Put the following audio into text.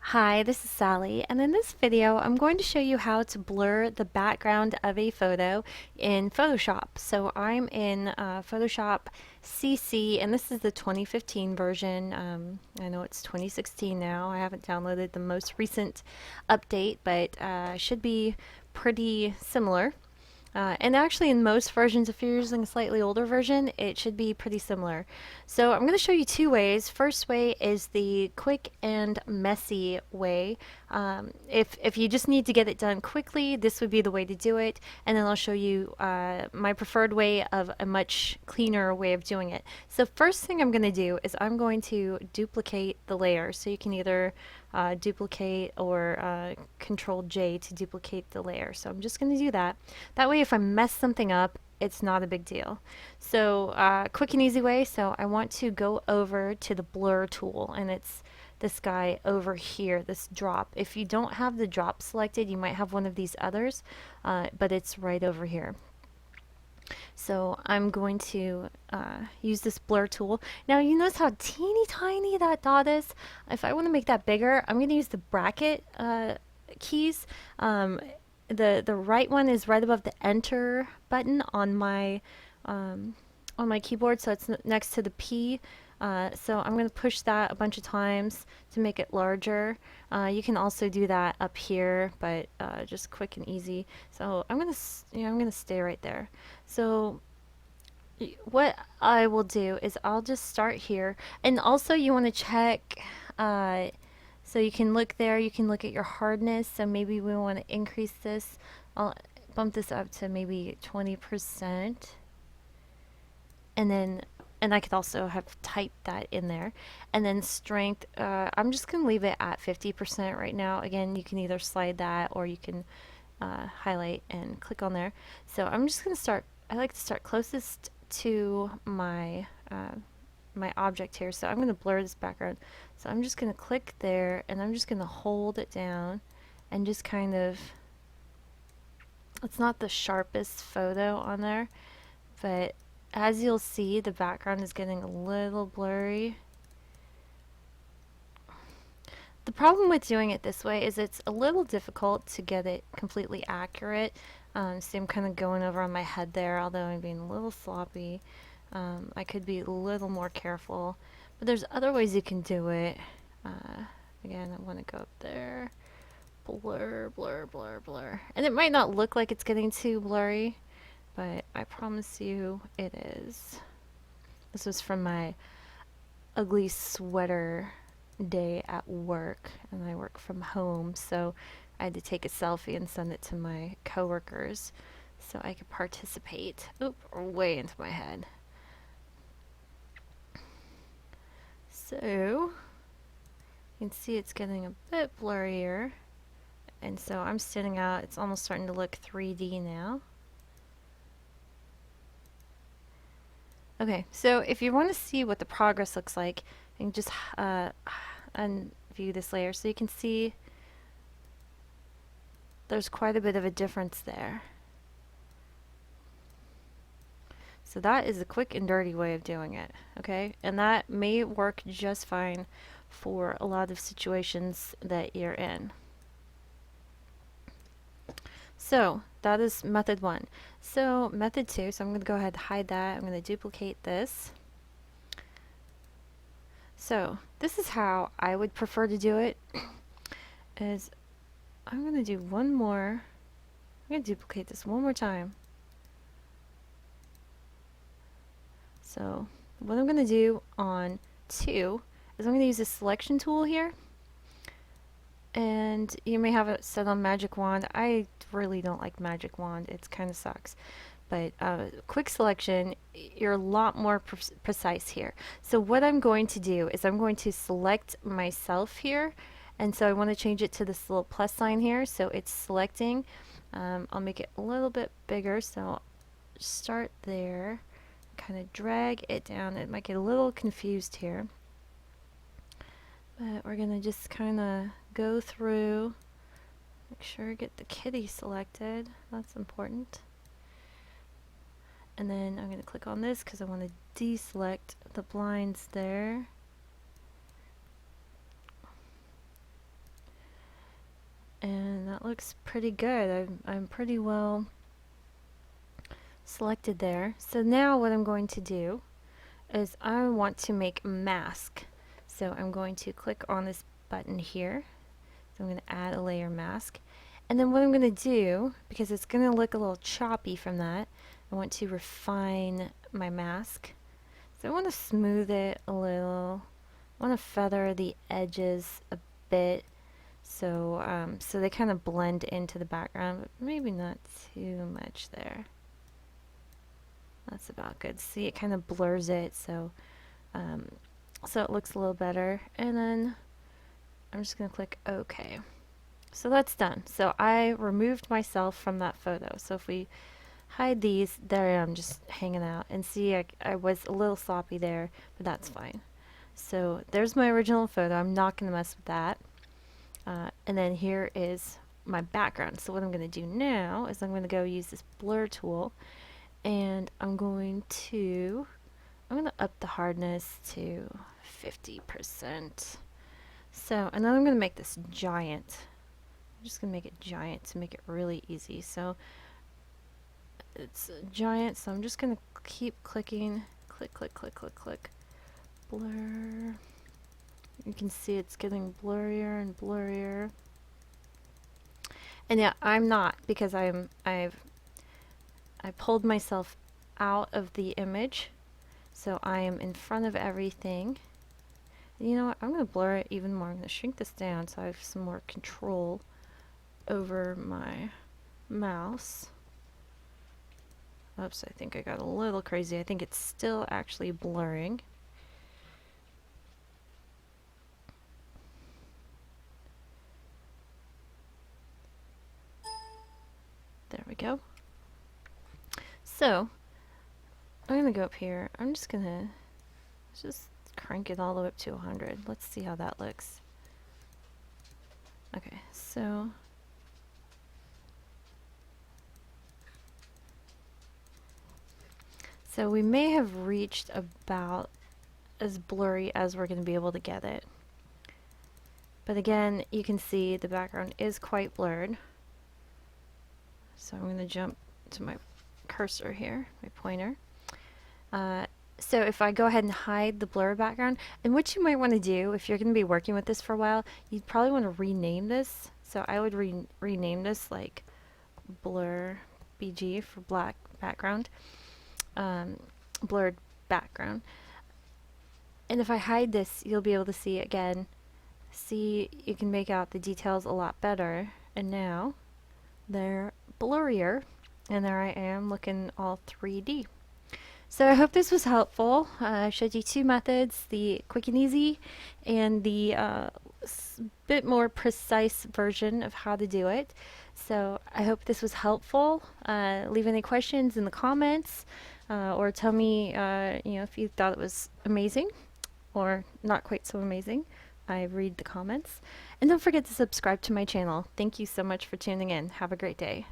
Hi, this is Sally, and in this video I'm going to show you how to blur the background of a photo in Photoshop. So I'm in Photoshop CC, and this is the 2015 version. I know it's 2016 now. I haven't downloaded the most recent update, but should be pretty similar. And actually, in most versions, if you're using a slightly older version, it should be pretty similar. So I'm going to show you two ways. First way is the quick and messy way. If you just need to get it done quickly, this would be the way to do it. And then I'll show you my preferred way of a much cleaner way of doing it. So first thing I'm going to do is I'm going to duplicate the layer. So you can either duplicate or Control J to duplicate the layer. So I'm just going to do that. That way if I mess something up, it's not a big deal. So quick and easy way, so I want to go over to the blur tool, and it's this guy over here, this drop. If you don't have the drop selected, you might have one of these others, but it's right over here. So I'm going to use this blur tool. Now you notice how teeny tiny that dot is? If I want to make that bigger, I'm going to use the bracket keys. The right one is right above the enter button on my keyboard, so it's next to the P. So I'm going to push that a bunch of times to make it larger. You can also do that up here, but just quick and easy. So I'm gonna stay right there. So what I will do is I'll just start here, and also you want to check. So you can look there. You can look at your hardness. So maybe we want to increase this. I'll bump this up to maybe 20%. And I could also have typed that in there. And then strength, I'm just going to leave it at 50% right now. Again, you can either slide that or you can highlight and click on there. So I'm just going to start, I like to start closest to my my object here. So I'm going to blur this background. So I'm just going to click there, and I'm just going to hold it down and just kind of, it's not the sharpest photo on there, but as you'll see, the background is getting a little blurry. The problem with doing it this way is it's a little difficult to get it completely accurate. See, I'm kind of going over on my head there, although I'm being a little sloppy. I could be a little more careful, but there's other ways you can do it. Again, I want to go up there. Blur, blur, blur, blur. And it might not look like it's getting too blurry, but I promise you it is. This was from my ugly sweater day at work, and I work from home, so I had to take a selfie and send it to my coworkers so I could participate. Oop, way into my head. So you can see it's getting a bit blurrier, and so I'm standing out. It's almost starting to look 3D now. Okay, so if you want to see what the progress looks like, you can just unview this layer so you can see there's quite a bit of a difference there. So that is the quick and dirty way of doing it, okay? And that may work just fine for a lot of situations that you're in. So that is method one. So method two, so I'm going to go ahead and hide that. I'm going to duplicate this. So this is how I would prefer to do it, is I'm going to do one more. I'm going to duplicate this one more time. So what I'm going to do on 2 is I'm going to use the selection tool here. And you may have it set on Magic Wand. I really don't like Magic Wand. It kind of sucks. But quick selection, you're a lot more precise here. So what I'm going to do is I'm going to select myself here. And so I want to change it to this little plus sign here. So it's selecting. I'll make it a little bit bigger. So start there. Kind of drag it down. It might get a little confused here. But we're going to just kind of go through, make sure get the kitty selected. That's important. And then I'm going to click on this because I want to deselect the blinds there. And that looks pretty good. I'm pretty well selected there. So now what I'm going to do is I want to make a mask. So I'm going to click on this button here. So I'm going to add a layer mask. And then what I'm going to do, because it's going to look a little choppy from that, I want to refine my mask. So I want to smooth it a little. I want to feather the edges a bit so they kind of blend into the background, but maybe not too much there. That's about good. See, it kind of blurs it, so it looks a little better. And then I'm just going to click OK. So that's done. So I removed myself from that photo. So if we hide these, there I am just hanging out. And see, I was a little sloppy there, but that's fine. So there's my original photo. I'm not going to mess with that. And then here is my background. So what I'm going to do now is I'm going to go use this blur tool, and I'm going to up the hardness to 50%. So, and then I'm going to make this giant. I'm just going to make it giant to make it really easy. So it's giant, so I'm just going to keep clicking, click, click, click, click, click, blur. You can see it's getting blurrier and blurrier. And yeah, I'm not, because I pulled myself out of the image, so I am in front of everything. And you know what? I'm going to blur it even more. I'm going to shrink this down so I have some more control over my mouse. Oops, I think I got a little crazy. I think it's still actually blurring. There we go. So, I'm going to go up here. I'm just going to crank it all the way up to 100. Let's see how that looks. Okay, so we may have reached about as blurry as we're going to be able to get it. But again, you can see the background is quite blurred. So I'm going to jump to my cursor here, my pointer. So if I go ahead and hide the blur background, and what you might want to do if you're going to be working with this for a while, you'd probably want to rename this. So I would rename this like blur BG for black background, blurred background. And if I hide this, you'll be able to see it again. See, you can make out the details a lot better. And now they're blurrier, and there I am looking all 3D. So I hope this was helpful. I showed you two methods, the quick and easy and the bit more precise version of how to do it. So I hope this was helpful. Leave any questions in the comments, or tell me if you thought it was amazing or not quite so amazing. I read the comments. And don't forget to subscribe to my channel. Thank you so much for tuning in. Have a great day.